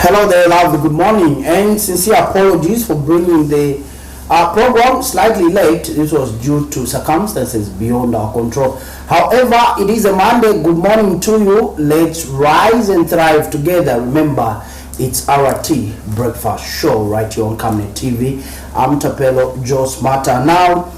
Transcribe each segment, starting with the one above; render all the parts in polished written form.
Hello there, lovely. Good morning, and sincere apologies for bringing the program slightly late. This was due to circumstances beyond our control. However, it is a Monday. Good morning to you. Let's rise and thrive together. Remember, it's our tea breakfast show right here on Camnet TV. I'm Tapelo Joe Smarter. Now,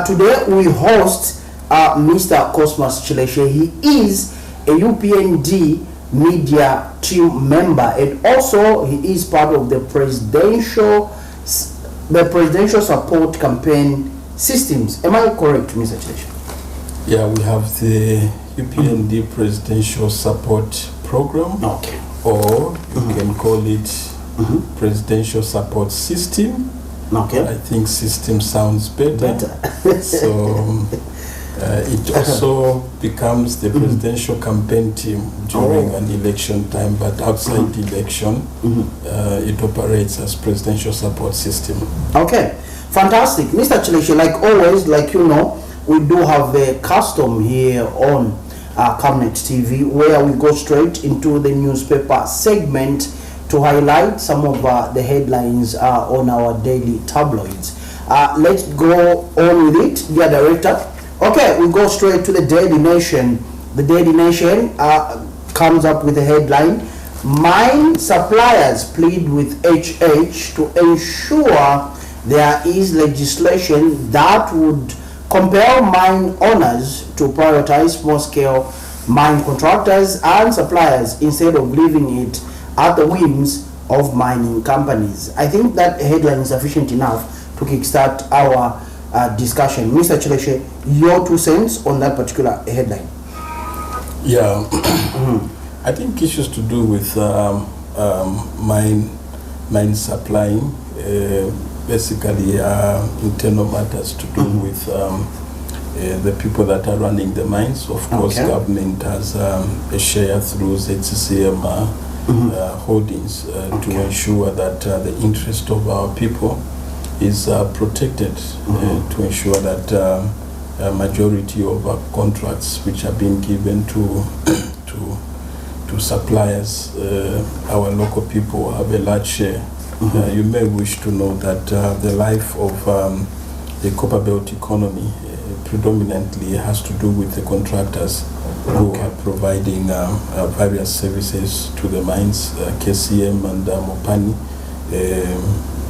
today we host Mr. COSMAS CHILESHE. He is a UPND media team member, and also he is part of the presidential support campaign systems. Am I correct, Mr. CHILESHE? Yeah, we have the UPND presidential support program. Okay. Or you can call it presidential support system. Okay. I think system sounds better. So it also becomes the presidential campaign team during an election time, but outside the election, it operates as presidential support system. Okay, fantastic. Mr. CHILESHE, like always, like you know, we do have a custom here on Camnet TV where we go straight into the newspaper segment to highlight some of the headlines on our daily tabloids. Let's go on with it, dear director. Okay, we go straight to the Daily Nation. The Daily Nation comes up with a headline: mine suppliers plead with HH to ensure there is legislation that would compel mine owners to prioritize small-scale mine contractors and suppliers instead of leaving it at the whims of mining companies. I think that headline is sufficient enough to kickstart our discussion. Mr. CHILESHE, your 2 cents on that particular headline. Yeah, I think issues to do with mine supplying, basically internal matters to do with the people that are running the mines. Of course, government has a share through ZCCM holdings to ensure that the interest of our people is protected, to ensure that a majority of contracts which are being given to suppliers, our local people have a large share. You may wish to know that the life of the copper belt economy predominantly has to do with the contractors who are providing various services to the mines, KCM and Mopani.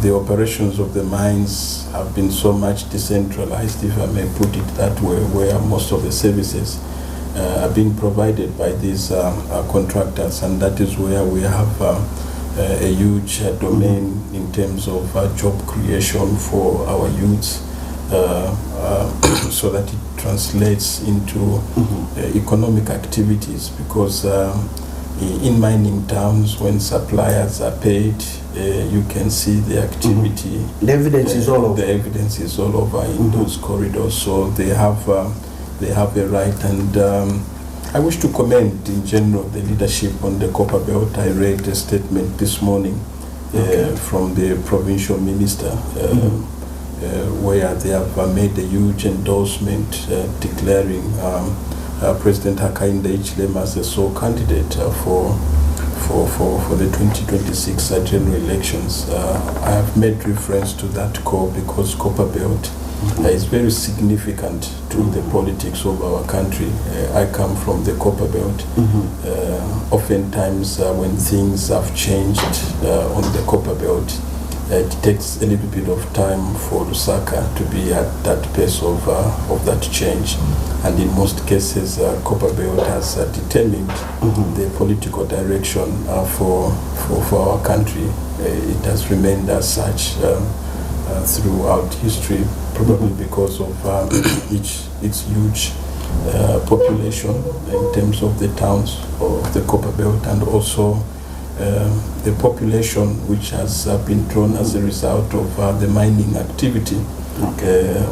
The operations of the mines have been so much decentralized, if I may put it that way, where most of the services are being provided by these contractors, and that is where we have a huge domain in terms of job creation for our youths, so that it translates into economic activities, because in mining towns, when suppliers are paid, you can see the activity. The evidence is all over. The evidence is all over in those corridors, so they have a right. And I wish to commend in general the leadership on the copper belt. I read a statement this morning from the provincial minister, where they have made a huge endorsement declaring President Hakainde Hichilema as the sole candidate for the 2026 general elections. I have made reference to that call because copper belt is very significant to the politics of our country. I come from the copper belt. Oftentimes when things have changed on the copper belt, it takes a little bit of time for Lusaka to be at that pace of that change. And in most cases, copper belt has determined the political direction for our country. It has remained as such throughout history, probably because of its huge population in terms of the towns of the copper belt, and also the population which has been drawn as a result of the mining activity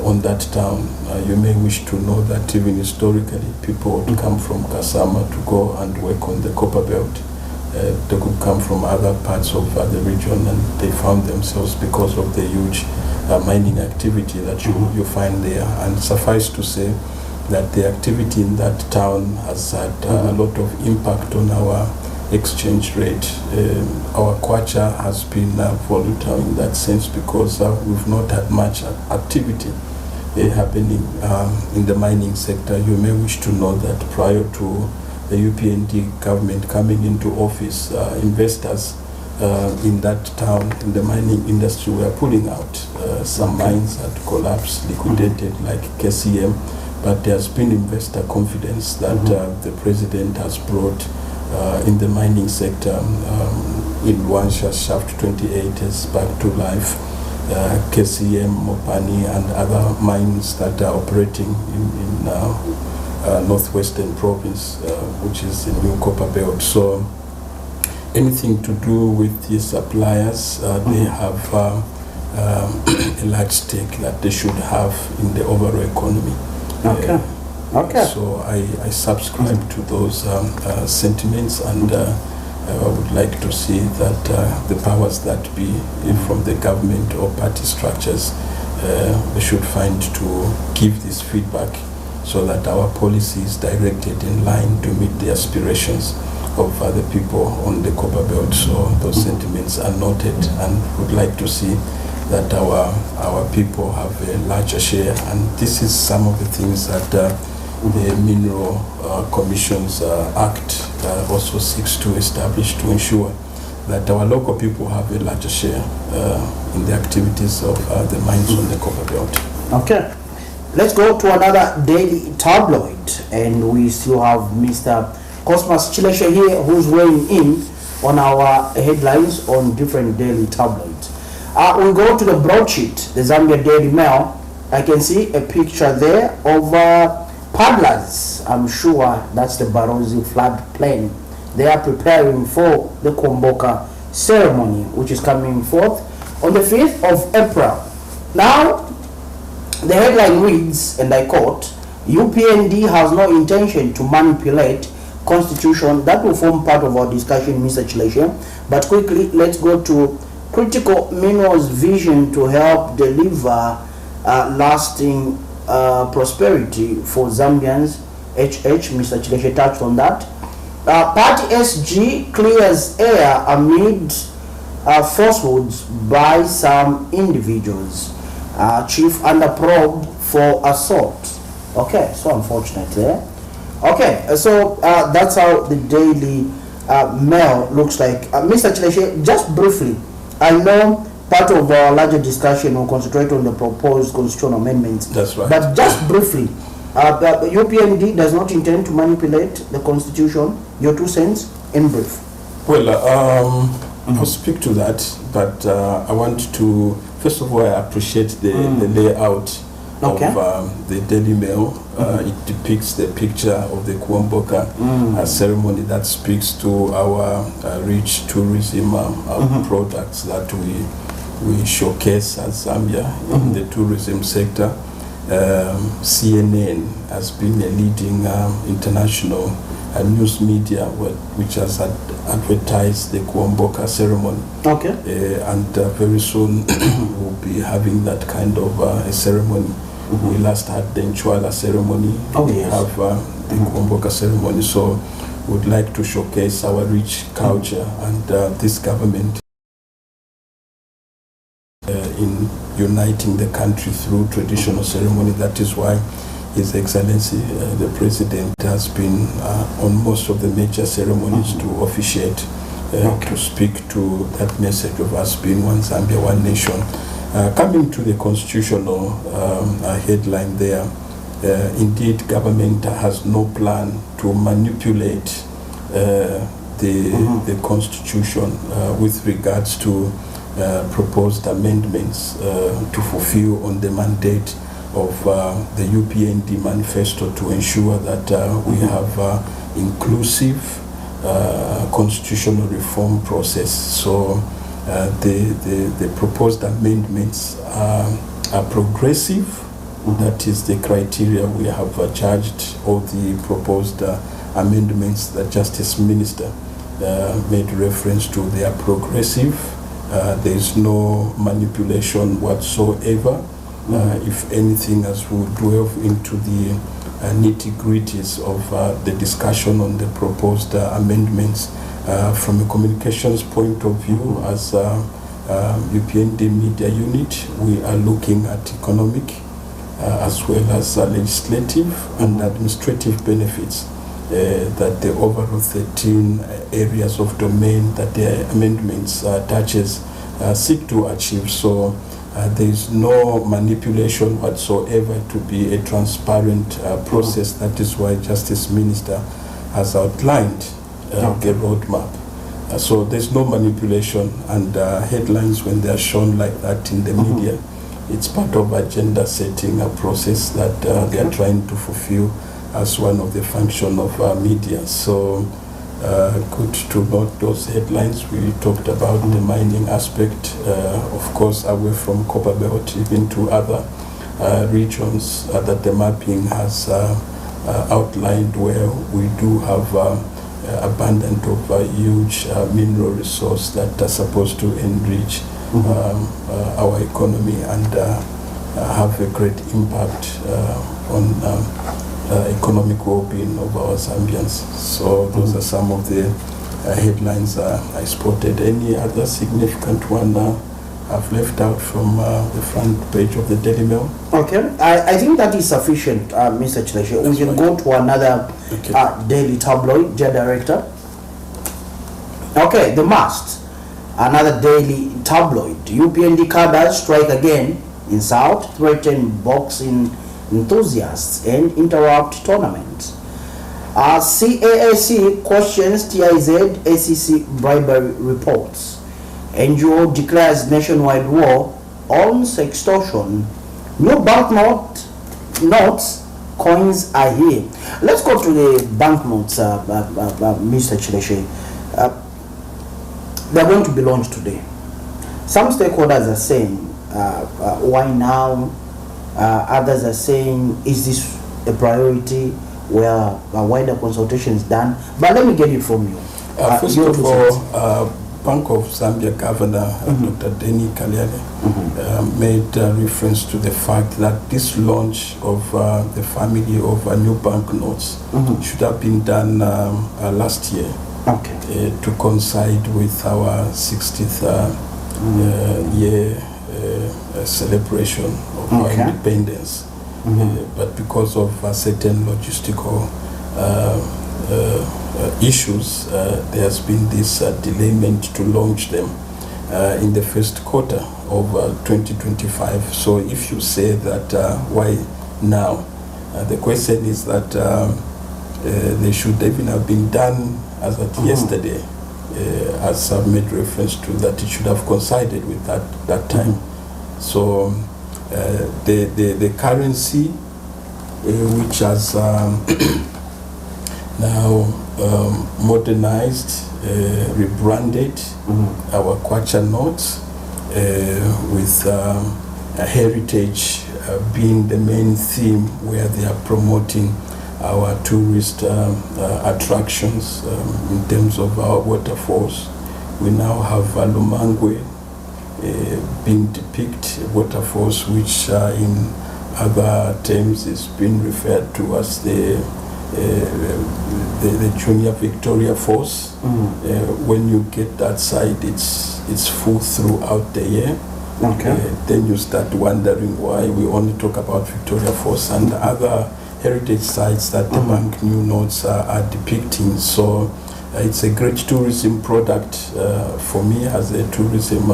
on that town. You may wish to know that even historically, people would come from Kasama to go and work on the copper belt. They could come from other parts of the region, and they found themselves because of the huge mining activity that you find there. And suffice to say that the activity in that town has had a lot of impact on our exchange rate. Our kwacha has been volatile in that sense because we've not had much activity happening in the mining sector. You may wish to know that prior to the UPND government coming into office, investors in that town, in the mining industry, were pulling out. Some mines had collapsed, liquidated, like KCM, but there's been investor confidence that the president has brought in the mining sector. In Luansha, Shaft 28 is back to life. KCM, Mopani, and other mines that are operating in northwestern province, which is in New Copper Belt. So anything to do with the suppliers, they have a large stake that they should have in the overall economy. Okay. Okay. So I subscribe to those sentiments, and I would like to see that the powers that be, from the government or party structures, they should find to give this feedback so that our policy is directed in line to meet the aspirations of the people on the Copper Belt. So those sentiments are noted, and would like to see that our people have a larger share. And this is some of the things that the Mineral Commissions Act also seeks to establish, to ensure that our local people have a larger share in the activities of the mines on the Copper Belt. Okay. Let's go to another daily tabloid, and we still have Mr. COSMAS CHILESHE here, who's weighing in on our headlines on different daily tabloids. We go to the broadsheet, the Zambia Daily Mail. I can see a picture there of paddlers. I'm sure that's the Barozi floodplain. They are preparing for the Kuomboka ceremony, which is coming forth on the 5th of April. Now, the headline reads, and I quote, UPND has no intention to manipulate constitution. That will form part of our discussion, Mr. Chileshe. But quickly, let's go to Critical Minerals vision to help deliver lasting prosperity for Zambians. Mr. Chileshe touched on that. Party SG clears air amid falsehoods by some individuals. Chief under probe for assault. Okay, so unfortunate there. Okay, so that's how the Daily Mail looks like. Mr. Chileshe, just briefly, I know part of our larger discussion will concentrate on the proposed constitutional amendments. That's right. But just briefly, the UPND does not intend to manipulate the constitution. Your 2 cents in brief. Well, I'll speak to that, but I want to, first of all, I appreciate the layout of the Daily Mail. It depicts the picture of the Kuomboka ceremony that speaks to our rich tourism products that we showcase as Zambia in the tourism sector. CNN has been a leading international news media which has advertised the Kuomboka ceremony. Okay. And very soon we'll be having that kind of a ceremony. We last had the Nchwala ceremony. We have the Kuomboka ceremony. So we'd like to showcase our rich culture, and this government in uniting the country through traditional ceremony. That is why His Excellency, the President, has been on most of the major ceremonies to officiate, to speak to that message of us being one Zambia, one nation. Coming to the constitutional headline there, indeed, government has no plan to manipulate the constitution with regards to proposed amendments to fulfill on the mandate of the UPND manifesto to ensure that we have inclusive constitutional reform process. So the proposed amendments are progressive. That is the criteria we have charged all the proposed amendments that Justice Minister made reference to. They are progressive. There is no manipulation whatsoever. If anything, as we delve into the nitty-gritties of the discussion on the proposed amendments, From a communications point of view, as UPND Media Unit, we are looking at economic as well as legislative and administrative benefits that the overall 13 areas of domain that the amendments touches seek to achieve. So there is no manipulation whatsoever, to be a transparent process. That is why Justice Minister has outlined the roadmap. So there's no manipulation, and headlines, when they are shown like that in the media, it's part of agenda setting, a process that they are trying to fulfill as one of the function of media. So good to note those headlines. We talked about the mining aspect, of course, away from Copperbelt, even to other regions that the mapping has outlined, where we do have abundant of huge mineral resource that are supposed to enrich our economy and have a great impact on economic well-being of our Zambians. So those are some of the headlines I spotted. Any other significant one I've left out from the front page of the Daily Mail? Okay, I think that is sufficient, Mr. Chileshe. We can go to another daily tabloid, Dear Director. Okay, The Mast, another daily tabloid. UPND cadres strike again in South, threaten boxing enthusiasts and interrupt tournaments. CAAC questions TIZ ACC bribery reports. NGO declares nationwide war on sextortion. New notes, coins are here. Let's go to the banknotes, Mr. Chileshe. They're going to be launched today. Some stakeholders are saying, why now? Others are saying, is this a priority where a wider consultation is done? But let me get it from you. First of all, Bank of Zambia Governor Dr. Denny Kalyale made reference to the fact that this launch of the family of new banknotes should have been done last year to coincide with our 60th year celebration of our independence. But because of certain logistical issues, there has been this delayment to launch them in the first quarter of 2025. So if you say that why now, the question is that they should even have been done as at yesterday, as I've made reference to, that it should have coincided with that time. So the currency which has now modernized, rebranded our kwacha notes with heritage being the main theme, where they are promoting our tourist attractions in terms of our waterfalls. We now have Lumangwe being depicted, waterfalls which in other terms is being referred to as the Junior Victoria Falls. When you get that side, it's full throughout the year. Then you start wondering why we only talk about Victoria Falls and other heritage sites that the bank new notes are depicting. So it's a great tourism product for me as a tourism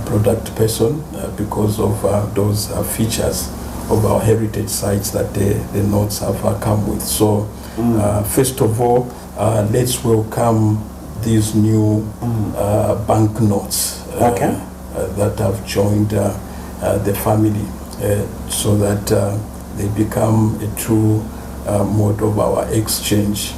product person because of those features of our heritage sites that the notes have come with. So first of all, let's welcome these new banknotes that have joined the family so that they become a true mode of our exchange.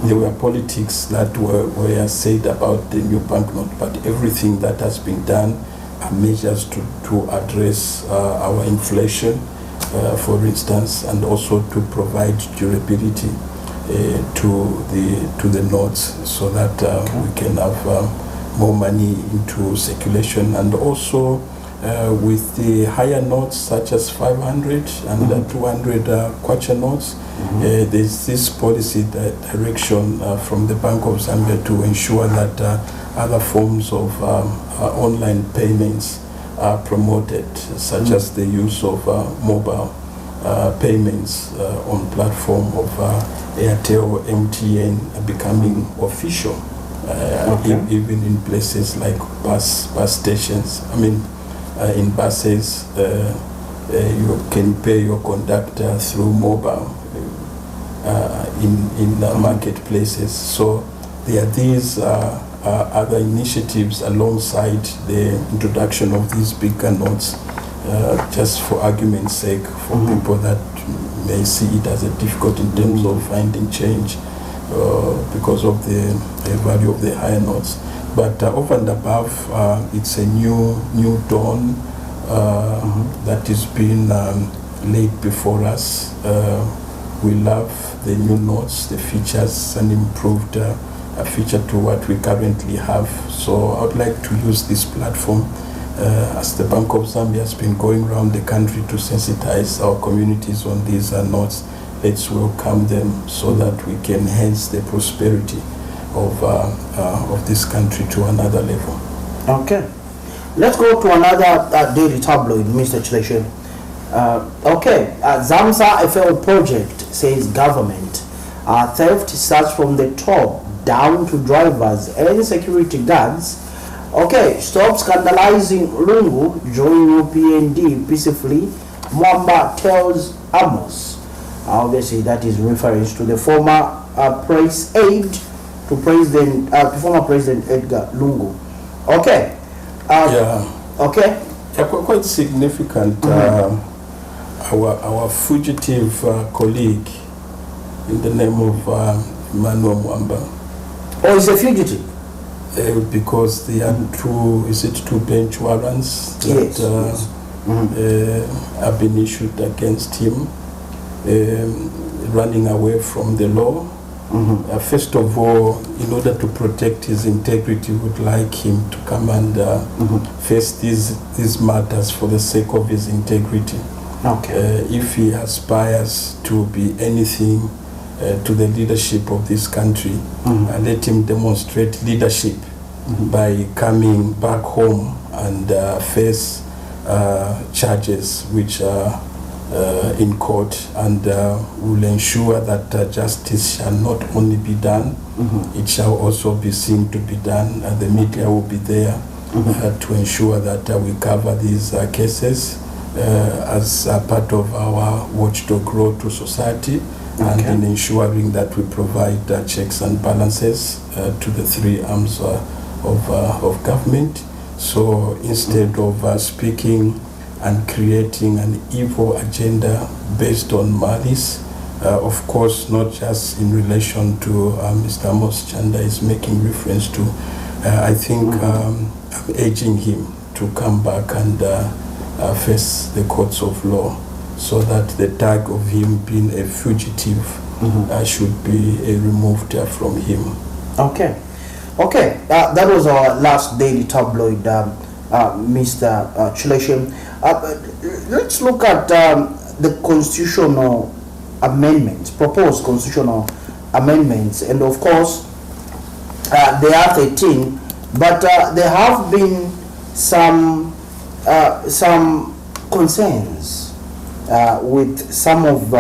There were politics that were said about the new banknote, but everything that has been done are measures to address our inflation, for instance, and also to provide durability to the notes, so that we can have more money into circulation, and also with the higher notes such as 500 and 200 kwacha notes. There's this policy direction from the Bank of Zambia to ensure that other forms of online payments are promoted, such as the use of mobile payments on platform of Airtel, MTN becoming official, even in places like bus stations. I mean, in buses, you can pay your conductor through mobile in marketplaces. So there are these other initiatives alongside the introduction of these bigger notes, just for argument's sake, for people that may see it as a difficult in terms of finding change because of the value of the higher notes. But over and above, it's a new dawn that is being laid before us. We love the new notes, the features, and improved a feature to what we currently have. So I would like to use this platform as the Bank of Zambia has been going around the country to sensitize our communities on these notes. Let's welcome them so that we can enhance the prosperity of this country to another level. Okay. Let's go to another daily tabloid, Mr. Chileshe. Zamsa FL project says government theft starts from the top down to drivers and security guards. Okay, stop scandalizing Lungu, join UPND peacefully, Mwamba tells Amos. Obviously, that is reference to the former press aide to former President Edgar Lungu. Okay. Okay. Yeah, quite significant. Our fugitive colleague in the name of Emmanuel Mwamba. Oh, he's a fugitive? Because there are two bench warrants that have been issued against him, running away from the law. First of all, in order to protect his integrity, we would like him to come and face these matters for the sake of his integrity. Okay. If he aspires to be anything to the leadership of this country, let him demonstrate leadership by coming back home and face charges which are in court, and will ensure that justice shall not only be done, it shall also be seen to be done, and the media will be there to ensure that we cover these cases as part of our watchdog role to society, and in ensuring that we provide checks and balances to the three arms of government. So instead of speaking and creating an evil agenda based on malice, of course, not just in relation to Mr. Amos Chanda is making reference to, I think I'm urging him to come back and face the courts of law, so that the tag of him being a fugitive should be removed from him. Okay. That was our last daily tabloid, Mr. Chileshe. Let's look at the constitutional amendments, proposed constitutional amendments, and of course there are 13, but there have been some concerns with some of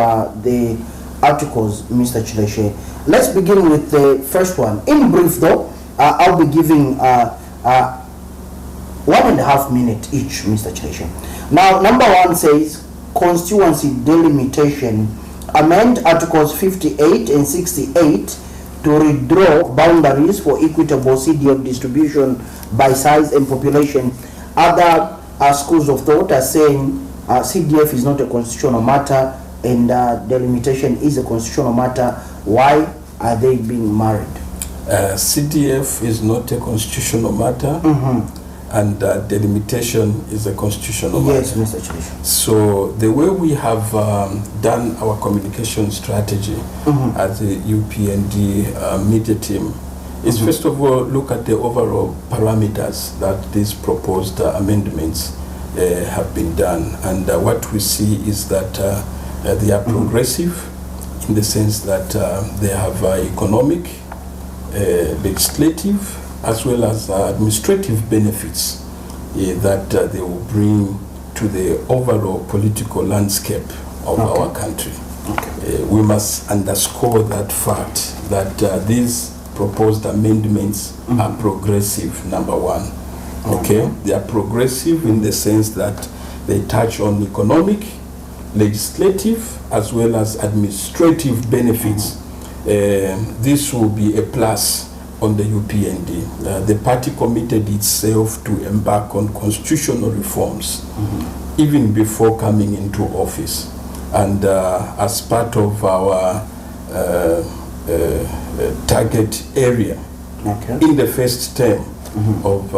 the articles, Mr. Chileshe. Let's begin with the first one. In brief though, I'll be giving 1.5 minutes each, Mr. Chileshe. Now, number one says constituency delimitation. Amend Articles 58 and 68 to redraw boundaries for equitable CDF distribution by size and population. Other schools of thought are saying CDF is not a constitutional matter and delimitation is a constitutional matter. Why are they being married? CDF is not a constitutional matter, and delimitation is a constitutional matter. Yes, Mr. Chileshe. So the way we have done our communication strategy as a UPND media team is first of all look at the overall parameters that these proposed amendments have been done. And what we see is that they are progressive in the sense that they have economic, legislative, as well as administrative benefits that they will bring to the overall political landscape of our country. We must underscore that fact that these proposed amendments are progressive, number one. They are progressive in the sense that they touch on economic, legislative, as well as administrative benefits. This will be a plus on the UPND. The party committed itself to embark on constitutional reforms even before coming into office. And as part of our target area in the first term of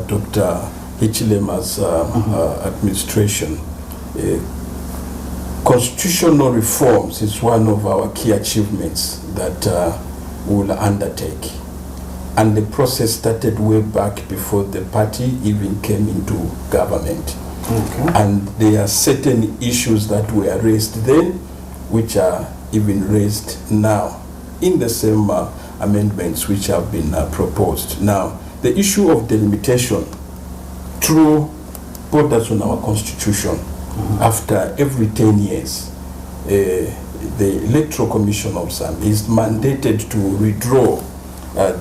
Dr. Hichilema's administration, constitutional reforms is one of our key achievements that we will undertake. And the process started way back before the party even came into government. And there are certain issues that were raised then, which are even raised now in the same amendments which have been proposed. Now, the issue of delimitation through borders on our constitution, after every 10 years, the Electoral Commission of Zambia is mandated to redraw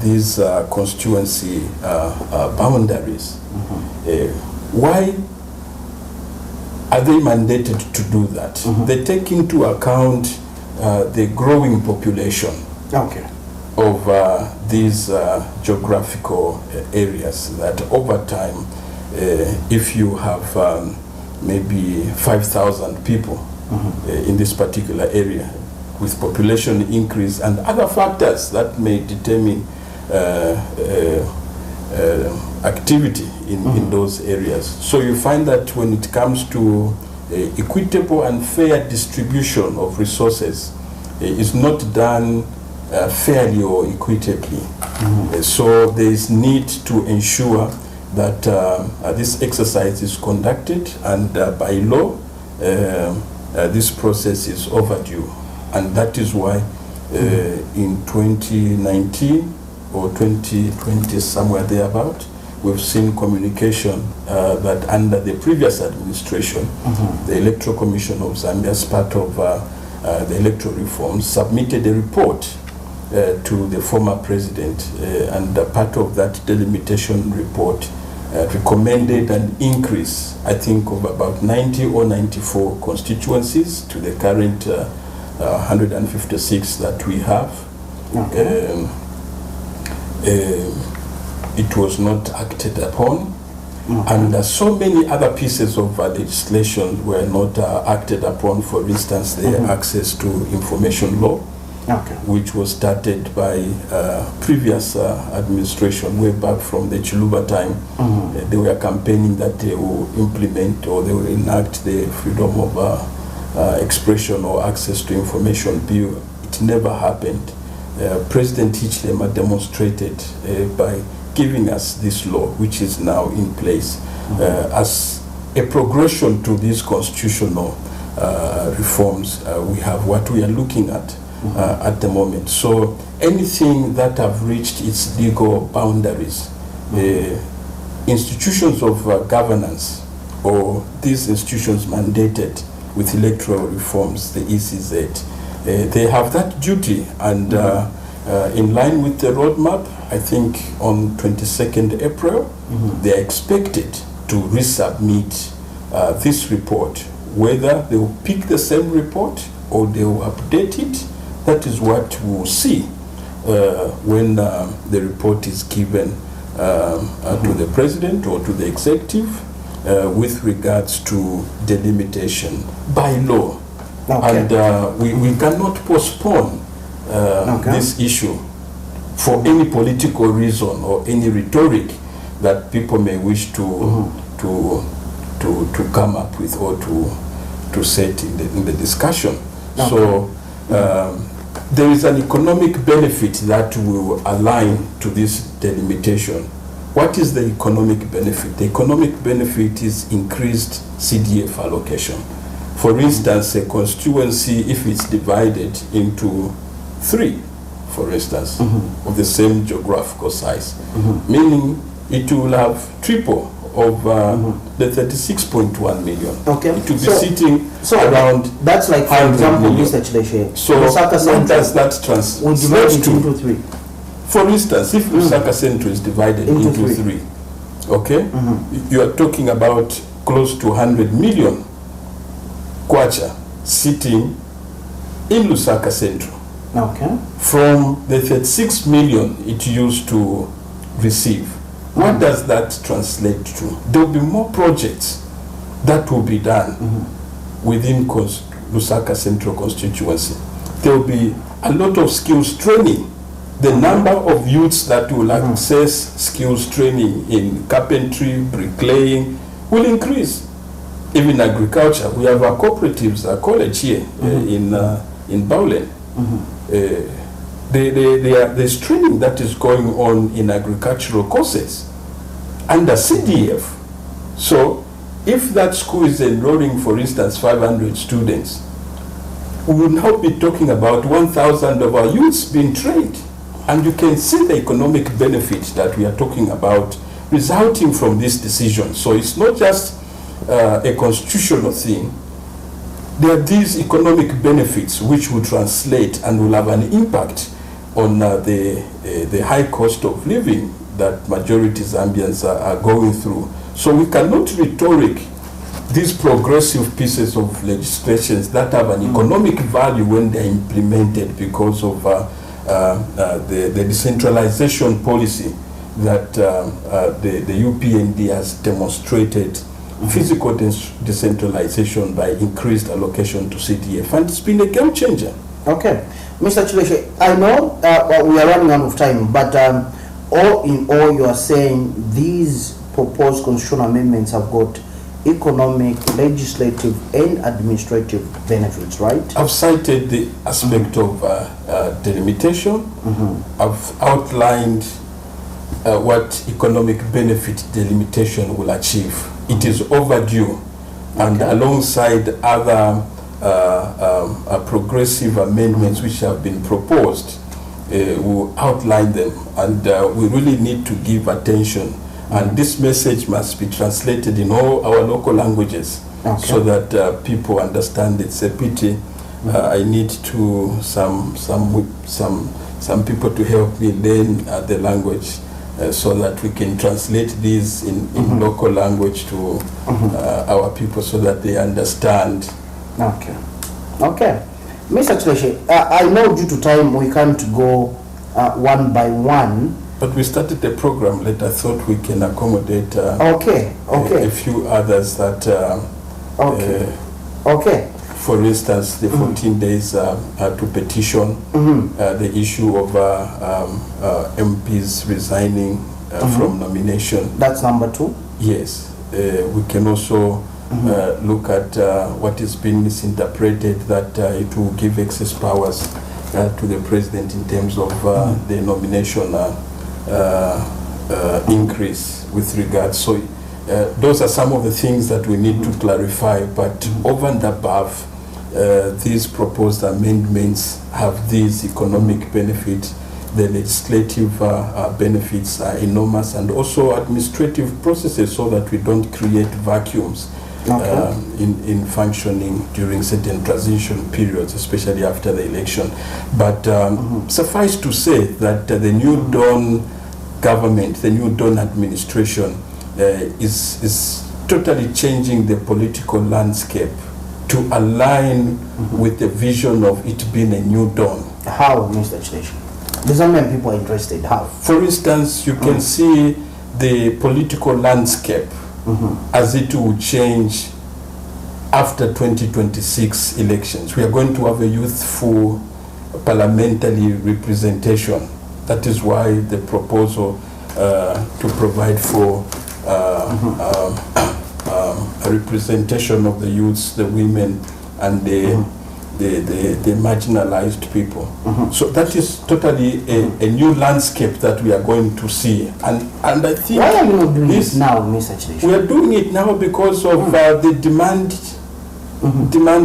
these constituency boundaries. Why are they mandated to do that? They take into account the growing population of these geographical areas, that over time, if you have maybe 5,000 people in this particular area, with population increase and other factors that may determine activity in those areas. So you find that when it comes to equitable and fair distribution of resources, is not done fairly or equitably. So there is need to ensure that this exercise is conducted, and by law, this process is overdue. And that is why in 2019 or 2020, somewhere thereabout, we've seen communication that under the previous administration, the Electoral Commission of Zambia, as part of the electoral reforms, submitted a report to the former president, and part of that delimitation report recommended an increase, I think, of about 90 or 94 constituencies to the current 156 that we have. It was not acted upon, and so many other pieces of legislation were not acted upon. For instance, the access to information law, which was started by previous administration way back from the Chiluba time. They were campaigning that they will implement or they will enact the freedom of expression or access to information bill. It never happened. President Hichilema demonstrated by giving us this law, which is now in place, as a progression to these constitutional reforms. We have what we are looking at the moment. So anything that have reached its legal boundaries, institutions of governance, or these institutions mandated with electoral reforms, the ECZ, they have that duty, and in line with the roadmap, I think on 22nd April, they are expected to resubmit this report. Whether they will pick the same report or they will update it, that is what we will see when the report is given to the president or to the executive with regards to delimitation by law. And we cannot postpone this issue for any political reason or any rhetoric that people may wish to come up with or to set in the discussion. So there is an economic benefit that will align to this delimitation What is the economic benefit? The economic benefit is increased CDF allocation. For instance, a constituency, if it's divided into 3, for instance, of the same geographical size, meaning it will have triple of the 36.1 million. Okay. It will be sitting around. That's like, for example, Mr. Chileshe. So what does that translate we divide it to? Into 3. For instance, if Lusaka Central is divided into 3, okay, you are talking about close to 100 million kwacha sitting in Lusaka Central. Okay. From the 36 million it used to receive. What does that translate to? There will be more projects that will be done within Lusaka Central constituency. There will be a lot of skills training. The number of youths that will access skills training in carpentry, bricklaying will increase. Even agriculture, we have our cooperatives, our college here in Baulen. There's training that is going on in agricultural courses under CDF. So if that school is enrolling, for instance, 500 students, we will now be talking about 1,000 of our youths being trained. And you can see the economic benefit that we are talking about resulting from this decision. So it's not just a constitutional thing. There are these economic benefits which will translate and will have an impact on the high cost of living that majority Zambians are going through. So we cannot rhetoric these progressive pieces of legislations that have an economic value when they're implemented because of the decentralization policy that the UPND has demonstrated physical decentralization by increased allocation to CDF, and it's been a game changer. Okay, Mr. Chileshe, I know we are running out of time, but all in all, you are saying these proposed constitutional amendments have got economic, legislative, and administrative benefits, right? I've cited the aspect of delimitation. I've outlined what economic benefit delimitation will achieve. It is overdue, and alongside other progressive amendments which have been proposed, we'll outline them, and we really need to give attention. And this message must be translated in all our local languages, so that people understand. It's a pity. I need to some people to help me learn the language, so that we can translate these in local language to our people, so that they understand. Okay. Okay. Mr. Chileshe, I know due to time we can't go one by one. But we started the program late. I thought we can accommodate a few others that... For instance, the 14 days to petition, the issue of MPs resigning from nomination. That's number 2? Yes. We can also look at what is being misinterpreted, that it will give excess powers to the president in terms of the nomination increase with regards. So those are some of the things that we need to clarify, but over and above, these proposed amendments have these economic benefits. The legislative benefits are enormous, and also administrative processes, so that we don't create vacuums in functioning during certain transition periods, especially after the election. But suffice to say that the New Dawn government, the New Dawn administration is totally changing the political landscape to align with the vision of it being a new dawn. How, Mr. Chileshe? The Zambian people are interested. How? For instance, you can see the political landscape as it will change after 2026 elections. We are going to have a youthful parliamentary representation. That is why the proposal to provide for a representation of the youths, the women, and the the marginalized people. So that is totally a new landscape that we are going to see. And I think... Why are you not doing it now, Mr. Chileshe? We are doing it now because of the demands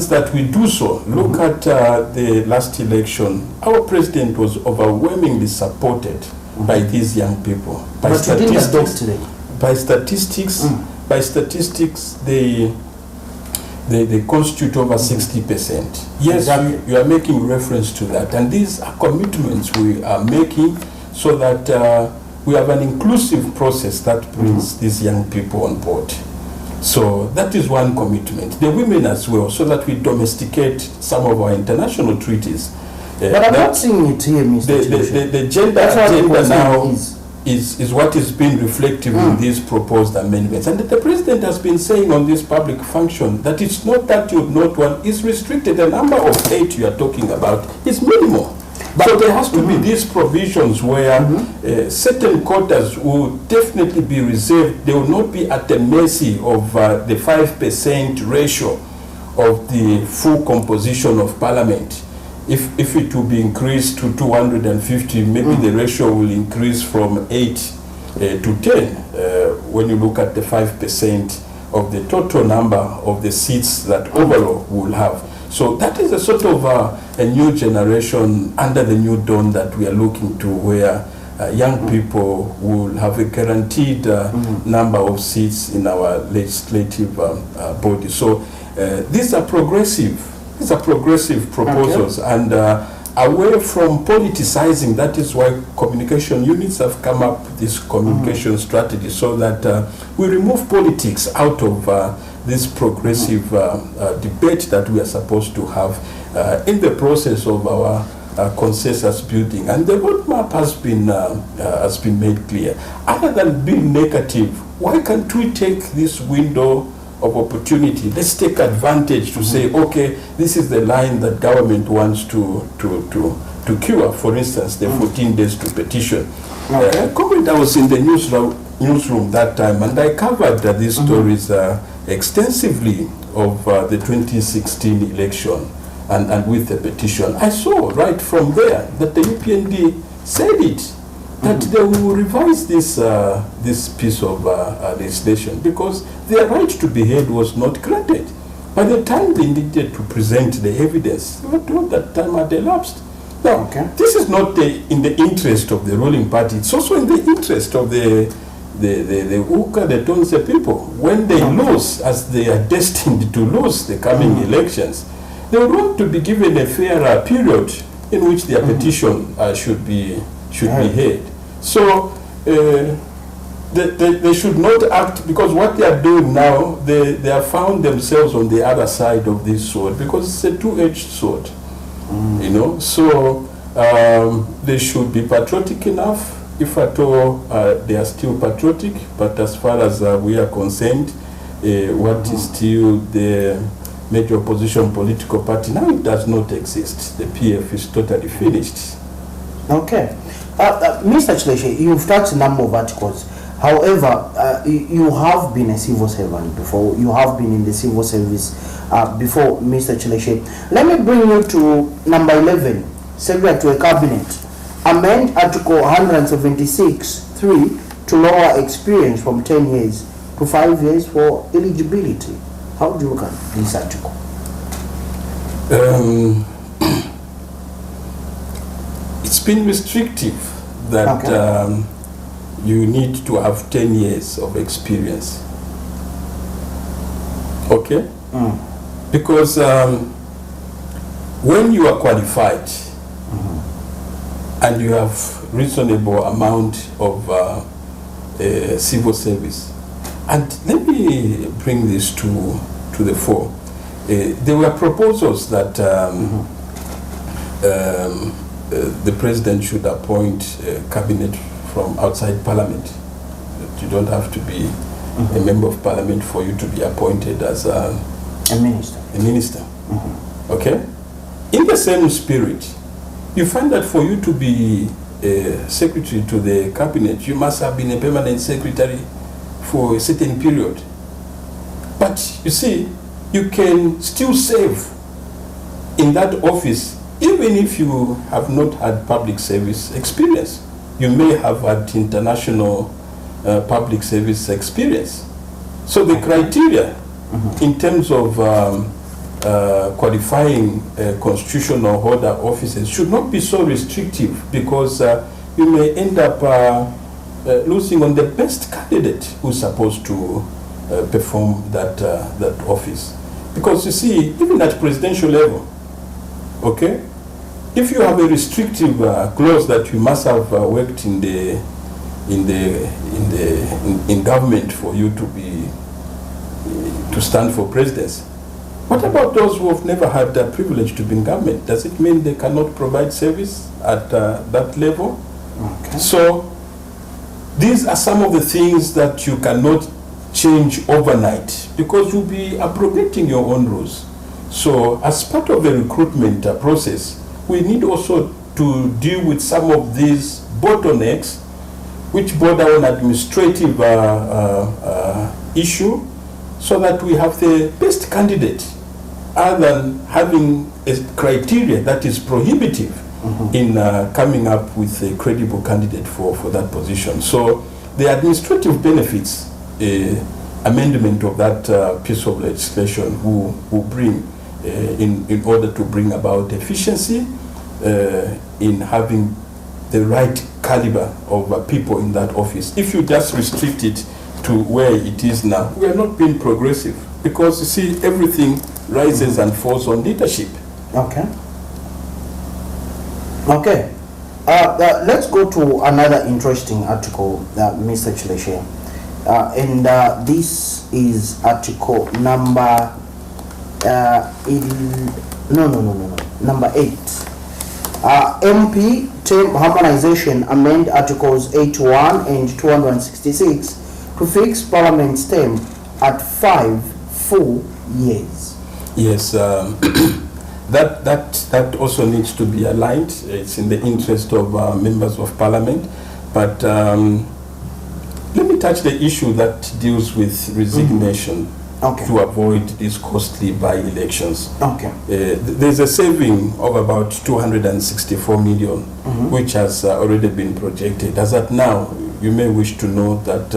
that we do so. Look at the last election. Our president was overwhelmingly supported by these young people. By but you didn't adopt today. By statistics, they constitute over 60%. Yes, exactly. You are making reference to that. And these are commitments we are making so that we have an inclusive process that brings these young people on board. So that is one commitment. The women as well, so that we domesticate some of our international treaties. But I'm not seeing it here, Mr. Chileshe. The gender agenda now is what is being reflected in these proposed amendments. And the president has been saying on this public function that it's not that you not one is restricted. The number of 8 you are talking about is minimal. But so there has to be these provisions where certain quotas will definitely be reserved. They will not be at the mercy of the 5% ratio of the full composition of parliament. If it will be increased to 250, maybe the ratio will increase from 8 to 10 when you look at the 5% of the total number of the seats that overall will have. So that is a sort of a new generation under the new dawn that we are looking to, where young people will have a guaranteed number of seats in our legislative body. So these are progressive proposals, and away from politicizing. That is why communication units have come up with this communication strategy, so that we remove politics out of this progressive debate that we are supposed to have in the process of our consensus building. And the roadmap has been made clear. Other than being negative, why can't we take this window of opportunity? Let's take advantage to say, okay, this is the line that government wants to cure. For instance, the 14 days to petition. I was in the newsroom that time, and I covered these stories extensively of the 2016 election and with the petition. I saw right from there that the UPND said it, that they will revise this piece of legislation because their right to be heard was not granted. By the time they needed to present the evidence, they were told that time had elapsed. Now, this is not in the interest of the ruling party. It's also in the interest of the Uka, the Tonse people. When they lose, as they are destined to lose the coming elections, they want to be given a fairer period in which their petition should be heard. So they should not act, because what they are doing now, they have found themselves on the other side of this sword, because it's a two-edged sword. You know, so they should be patriotic enough, if at all they are still patriotic. But as far as we are concerned, what is still the major opposition political party now, it does not exist. The PF is totally finished. Okay. Mr. Chileshe, you've touched a number of articles. However, you have been a civil servant before. You have been in the civil service before, Mr. Chileshe. Let me bring you to number 11, Secretary to a Cabinet. Amend Article 176(3) to lower experience from 10 years to 5 years for eligibility. How do you look at this article? It's been restrictive that you need to have 10 years of experience. Okay? Because when you are qualified and you have reasonable amount of civil service, and let me bring this to the fore. There were proposals that the president should appoint a cabinet from outside parliament. You don't have to be a member of parliament for you to be appointed as a minister. Okay? In the same spirit, you find that for you to be a secretary to the cabinet, you must have been a permanent secretary for a certain period. But you see, you can still serve in that office, even if you have not had public service experience. You may have had international public service experience. So the criteria in terms of qualifying constitutional holder offices should not be so restrictive, because you may end up losing on the best candidate who's supposed to perform that office. Because you see, even at presidential level, okay, if you have a restrictive clause that you must have worked in government for you to stand for presidency, what about those who have never had the privilege to be in government? Does it mean they cannot provide service at that level? Okay. So these are some of the things that you cannot change overnight, because you'll be abrogating your own rules. So as part of the recruitment process, we need also to deal with some of these bottlenecks which border on administrative issue, so that we have the best candidate, other than having a criteria that is prohibitive in coming up with a credible candidate for that position. So the administrative benefits, amendment of that piece of legislation will bring in order to bring about efficiency in having the right caliber of people in that office. If you just restrict it to where it is now, we are not being progressive, because you see, everything rises and falls on leadership. Okay. Okay. Let's go to another interesting article, Mr. CHILESHE. And this is article number number 8. MP term harmonization amend articles 81 and 266 to fix Parliament's term at 5 full years. Yes, that also needs to be aligned. It's in the interest of members of Parliament. But let me touch the issue that deals with resignation. Okay. To avoid these costly by-elections. Okay. There's a saving of about 264 million, which has already been projected. As at now, you may wish to know that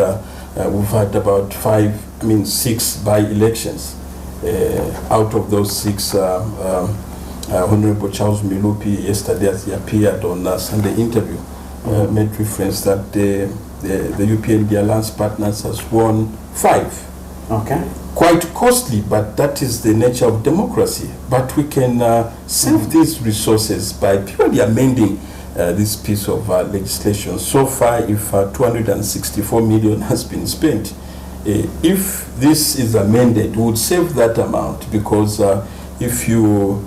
we've had about 6 by-elections. Out of those 6, Honorable Charles Milupi yesterday, as he appeared on a Sunday interview, made reference that the UPND Alliance Partners has won 5. Okay. Quite costly, but that is the nature of democracy. But we can save these resources by purely amending this piece of legislation. So far, if 264 million has been spent, if this is amended, we would save that amount, because if you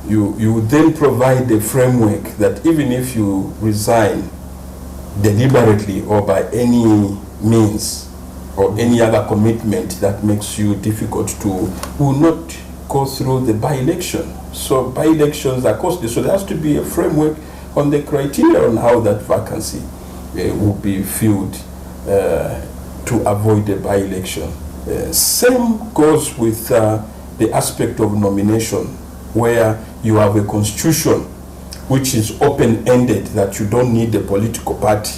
then provide a framework that even if you resign deliberately or by any means, or any other commitment that makes you difficult to, will not go through the by-election. So by-elections are costly. So there has to be a framework on the criteria on how that vacancy will be filled to avoid the by-election. Same goes with the aspect of nomination, where you have a constitution which is open-ended, that you don't need a political party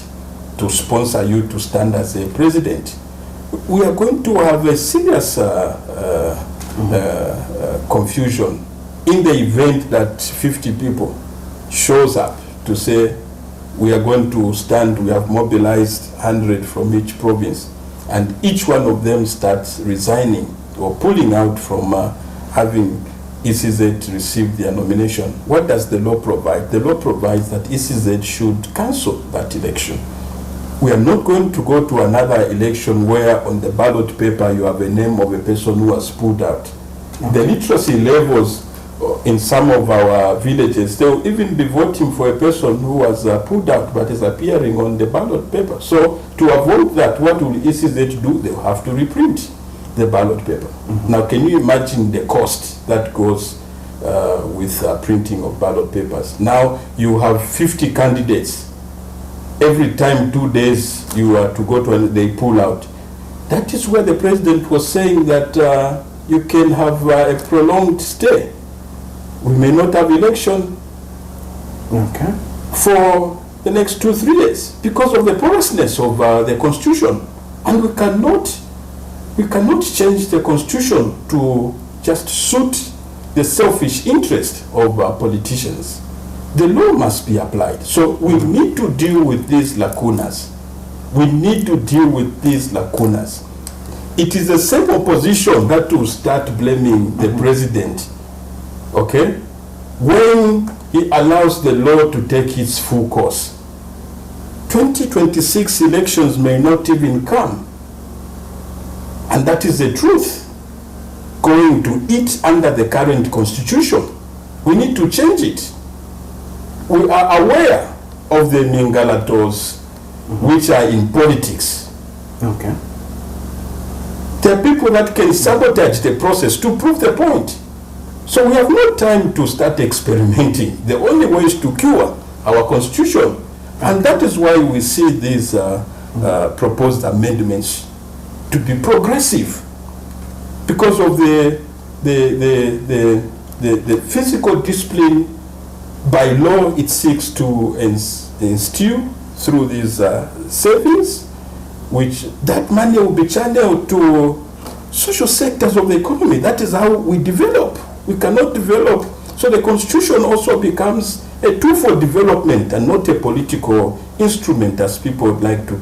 to sponsor you to stand as a president. We are going to have a serious confusion in the event that 50 people shows up to say, we are going to stand, we have mobilized 100 from each province, and each one of them starts resigning or pulling out from having ECZ receive their nomination. What does the law provide? The law provides that ECZ should cancel that election. We are not going to go to another election where on the ballot paper you have a name of a person who has pulled out. Okay. The literacy levels in some of our villages, they will even be voting for a person who was pulled out but is appearing on the ballot paper. So to avoid that, what will ECZ do? They will have to reprint the ballot paper. Now, can you imagine the cost that goes with printing of ballot papers? Now you have 50 candidates. Every time 2 days you are to go to and they pull out. That is where the president was saying that you can have a prolonged stay. we may not have election for the next 2-3 years because of the porousness of the constitution, and we cannot change the constitution to just suit the selfish interest of politicians. The law must be applied. So we need to deal with these lacunas. We need to deal with these lacunas. It is the same opposition that will start blaming the president, okay, when he allows the law to take its full course. 2026 elections may not even come. And that is the truth. Going to it under the current constitution. We need to change it. We are aware of the Mingalatos which are in politics. Okay. There are people that can sabotage the process to prove the point. So we have no time to start experimenting. The only way is to cure our constitution. And that is why we see these proposed amendments to be progressive, because of the physical discipline by law it seeks to instill through these savings, which that money will be channeled to social sectors of the economy. That is how we develop. We cannot develop. So the constitution also becomes a tool for development and not a political instrument, as people would like to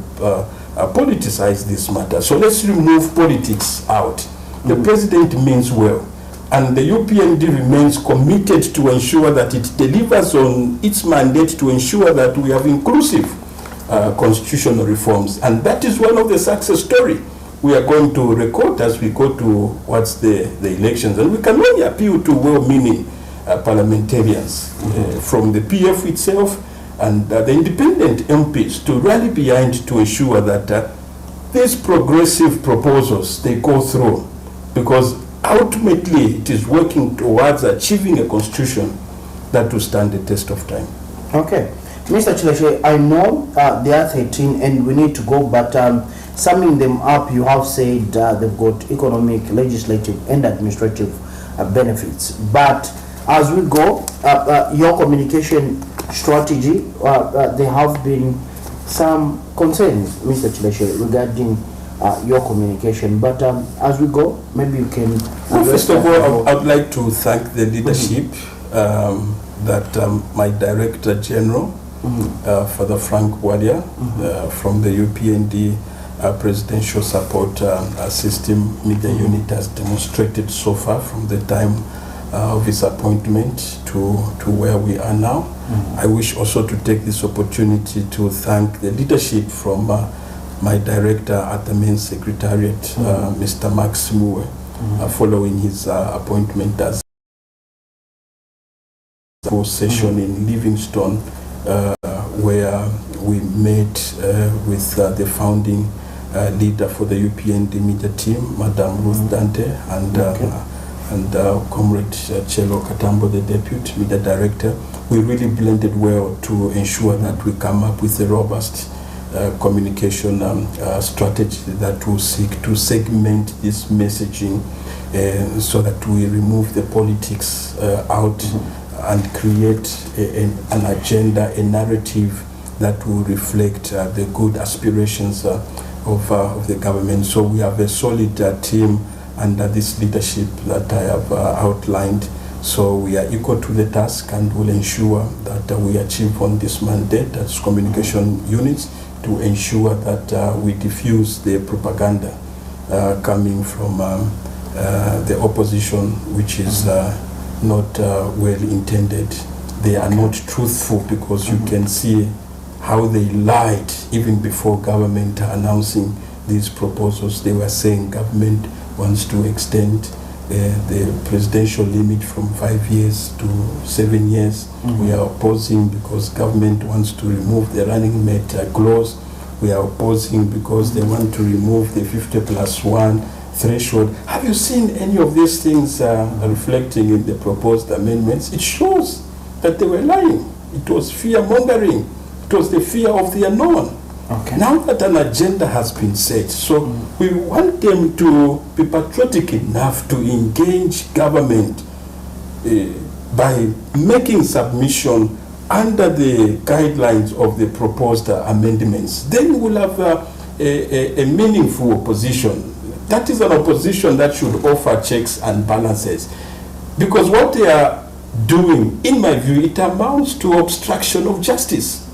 politicize this matter. So let's remove politics out. The president means well, and the UPND remains committed to ensure that it delivers on its mandate to ensure that we have inclusive constitutional reforms. And that is one of the success stories we are going to record as we go towards the elections. And we can only appeal to well-meaning parliamentarians from the PF itself and the independent MPs to rally behind to ensure that these progressive proposals, they go through, because ultimately it is working towards achieving a constitution that will stand the test of time. Okay. Mr. Chileshe, I know there are 13 and we need to go, but summing them up, you have said they've got economic, legislative and administrative benefits. But as we go, your communication strategy, there have been some concerns, Mr. Chileshe, regarding your communication. But as we go, maybe you can... First of all, I'd like to thank the leadership, that my Director General, Father Frank Wadia, from the UPND Presidential Support System Media Unit has demonstrated so far from the time of his appointment to where we are now. I wish also to take this opportunity to thank the leadership from my director at the main secretariat, Mr. Max Muwe, following his appointment as full session in Livingstone, where we met with the founding leader for the UPND media team, Madam Ruth Dante, and Comrade Chelo Katambo, the deputy media director. We really blended well to ensure that we come up with a robust communication strategy that will seek to segment this messaging so that we remove the politics out and create an agenda, a narrative that will reflect the good aspirations of the government. So we have a solid team under this leadership that I have outlined. So we are equal to the task and will ensure that we achieve on this mandate as communication units to ensure that we diffuse the propaganda coming from the opposition, which is not well intended. They are not truthful, because you can see how they lied even before government announcing these proposals. They were saying government wants to extend the presidential limit from 5 years to 7 years. We are opposing because government wants to remove the running mate clause. We are opposing because they want to remove the 50+1 threshold. Have you seen any of these things reflecting in the proposed amendments? It shows that they were lying. It was fear-mongering. It was the fear of the unknown. Okay. Now that an agenda has been set, so we want them to be patriotic enough to engage government by making submission under the guidelines of the proposed amendments, then we'll have a meaningful opposition. That is an opposition that should offer checks and balances. Because what they are doing, in my view, it amounts to obstruction of justice.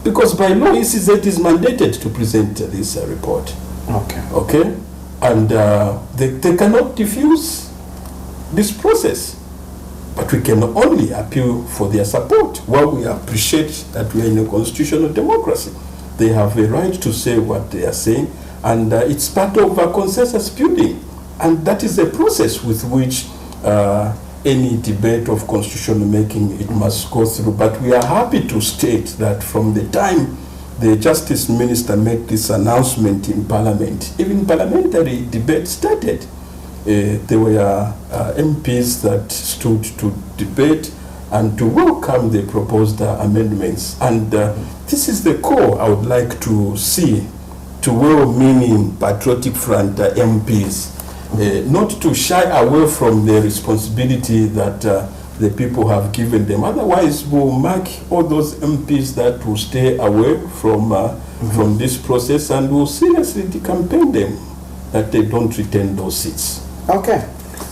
Because by law, ECZ is mandated to present this report. Okay? And they cannot diffuse this process. But we can only appeal for their support. While we appreciate that we are in a constitutional democracy, they have a right to say what they are saying, and it's part of a consensus building. And that is a process with which any debate of constitutional making, it must go through. But we are happy to state that from the time the Justice Minister made this announcement in Parliament, even parliamentary debate started. There were MPs that stood to debate and to welcome the proposed amendments. And this is the core I would like to see to well-meaning Patriotic Front MPs, not to shy away from the responsibility that the people have given them. Otherwise, we'll mark all those MPs that will stay away from this process, and will seriously campaign them that they don't retain those seats. Okay.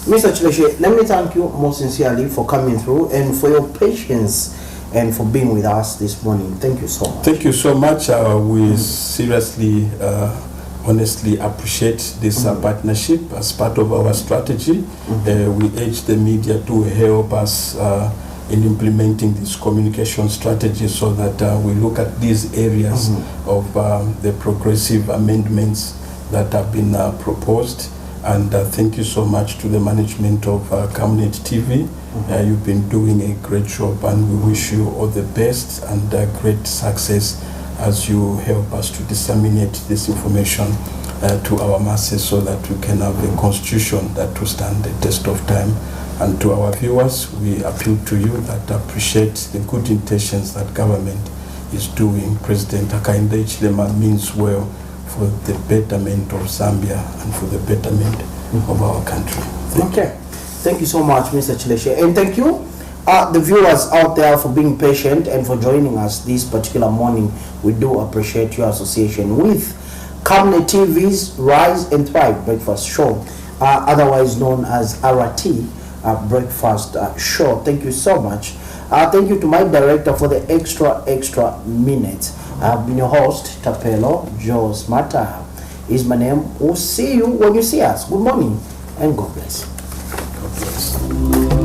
Mr. Chileshe, let me thank you most sincerely for coming through and for your patience and for being with us this morning. Thank you so much. Thank you so much. We seriously, honestly appreciate this partnership as part of our strategy. We urge the media to help us in implementing this communication strategy so that we look at these areas of the progressive amendments that have been proposed. And thank you so much to the management of Camnet TV. You've been doing a great job, and we wish you all the best and great success as you help us to disseminate this information to our masses so that we can have a constitution that will stand the test of time. And to our viewers, we appeal to you that appreciate the good intentions that government is doing. President Hakainde Hichilema means well for the betterment of Zambia and for the betterment of our country. Thank you so much, Mr. Chileshe. And thank you, the viewers out there, for being patient and for joining us this particular morning. We do appreciate your association with Camnet TV's Rise and Thrive Breakfast Show, otherwise known as RT Breakfast Show. Thank you so much. Thank you to my director for the extra minutes. I've been your host, Tapelo. Joe Smarter is my name. We'll see you when you see us. Good morning and God bless. God bless.